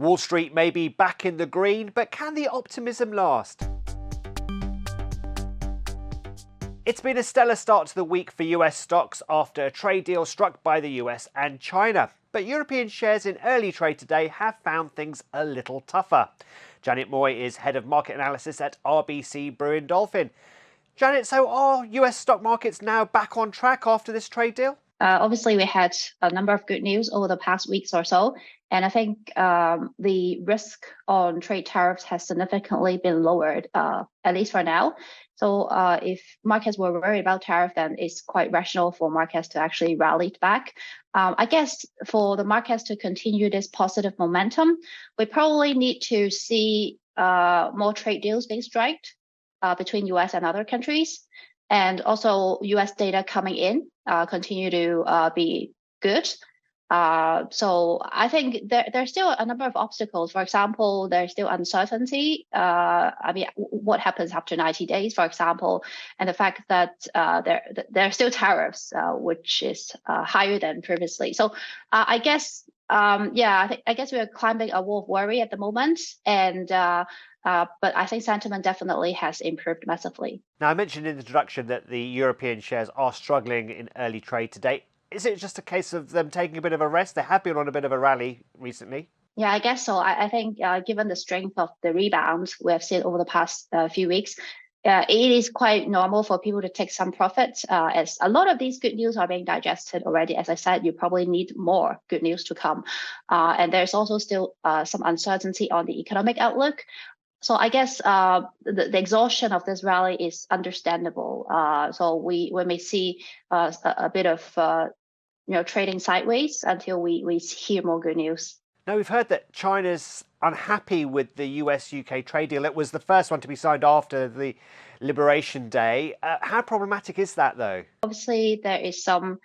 Wall Street may be back in the green, but can the optimism last? It's been a stellar start to the week for US stocks after a trade deal struck by the US and China. But European shares in early trade today have found things a little tougher. Janet Moy is head of market analysis at RBC Brewin Dolphin. Janet, so are US stock markets now back on track after this trade deal? Obviously, we had a number of good news over the past weeks or so. And I think the risk on trade tariffs has significantly been lowered, at least for now. So if markets were worried about tariff, then it's quite rational for markets to actually rally back. I guess for the markets to continue this positive momentum, we probably need to see more trade deals being struck between US and other countries. And also US data coming in continue to be good. So I think there's still a number of obstacles. For example, there's still uncertainty. What happens after 90 days, for example, and the fact that there are still tariffs, which is higher than previously. So I guess, I guess we are climbing a wall of worry at the moment. And but I think sentiment definitely has improved massively. Now, I mentioned in the introduction that the European shares are struggling in early trade today. Is it just a case of them taking a bit of a rest? They have been on a bit of a rally recently. Yeah, I guess so. I think given the strength of the rebound we have seen over the past few weeks, it is quite normal for people to take some profits as a lot of these good news are being digested already. As I said, you probably need more good news to come. And there's also still some uncertainty on the economic outlook. So I guess the exhaustion of this rally is understandable. So we may see a bit of trading sideways until we hear more good news. Now, we've heard that China's unhappy with the US-UK trade deal. It was the first one to be signed after the Liberation Day. How problematic is that, though? Obviously, there is some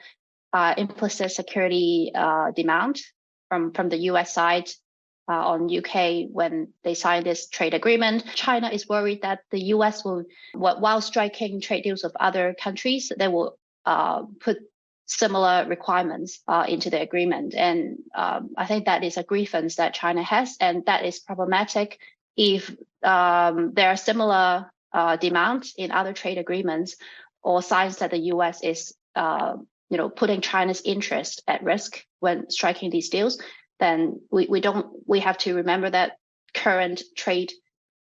implicit security demand from the US side on UK when they signed this trade agreement. China is worried that the US will, while striking trade deals with other countries, they will put similar requirements into the agreement. And I think that is a grievance that China has, and that is problematic if there are similar demands in other trade agreements or signs that the US is putting China's interest at risk when striking these deals. Then we have to remember that current trade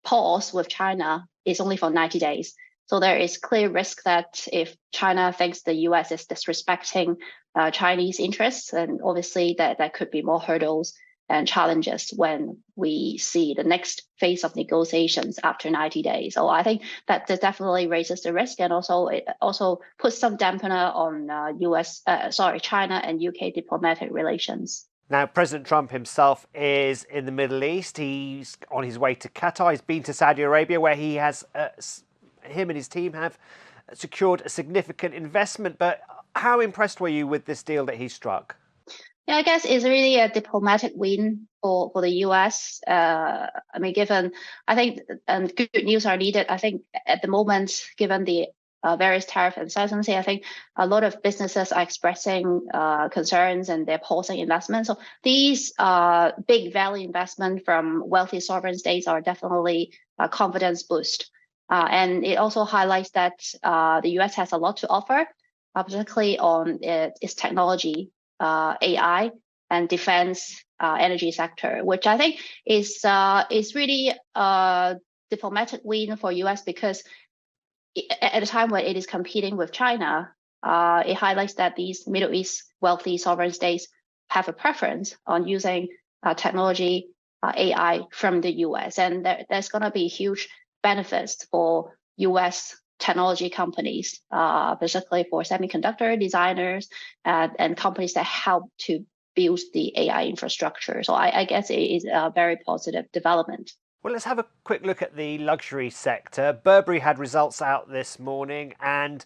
pause with China is only for 90 days. So there is clear risk that if China thinks the US is disrespecting Chinese interests, and obviously that could be more hurdles and challenges when we see the next phase of negotiations after 90 days. So I think that definitely raises the risk, and it also puts some dampener on China and UK diplomatic relations. Now, President Trump himself is in the Middle East. He's on his way to Qatar. He's been to Saudi Arabia, where he has, him and his team have secured a significant investment. But how impressed were you with this deal that he struck? Yeah, I guess it's really a diplomatic win for the US. Given, I think, and good news are needed. I think at the moment, given the various tariff uncertainty, I think a lot of businesses are expressing concerns and they're pausing investment. So these big value investment from wealthy sovereign states are definitely a confidence boost. And it also highlights that the US has a lot to offer, particularly on its technology, AI, and defense energy sector, which I think is really a diplomatic win for US because at a time when it is competing with China, it highlights that these Middle East wealthy sovereign states have a preference on using technology, AI from the US. And there's going to be huge benefits for US technology companies, particularly for semiconductor designers and companies that help to build the AI infrastructure. So I guess it is a very positive development. Well, let's have a quick look at the luxury sector. Burberry had results out this morning, and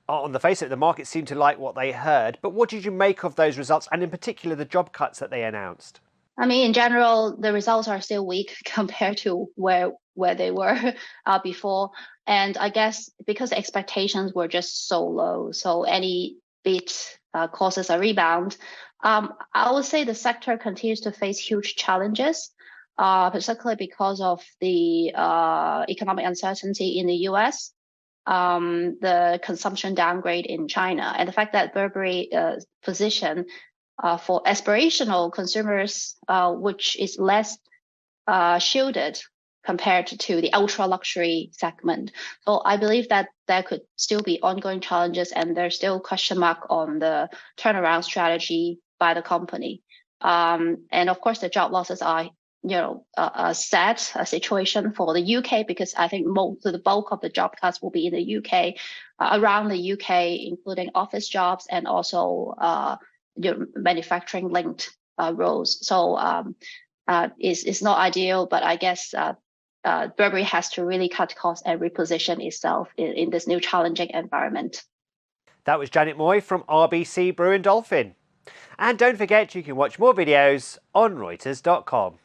on the face of it, the market seemed to like what they heard. But what did you make of those results, and in particular, the job cuts that they announced? In general, the results are still weak compared to where they were before. And I guess because the expectations were just so low, so any beat causes a rebound. I would say the sector continues to face huge challenges. particularly because of the economic uncertainty in the US, the consumption downgrade in China, and the fact that Burberry position for aspirational consumers, which is less shielded compared to the ultra luxury segment. So I believe that there could still be ongoing challenges, and there's still question mark on the turnaround strategy by the company. And of course, the job losses are, a sad situation for the UK, because I think the bulk of the job cuts will be in the UK, around the UK, including office jobs and also manufacturing linked roles. So it's not ideal, but I guess Burberry has to really cut costs and reposition itself in this new challenging environment. That was Janet Moy from RBC Brewin Dolphin. And don't forget, you can watch more videos on Reuters.com.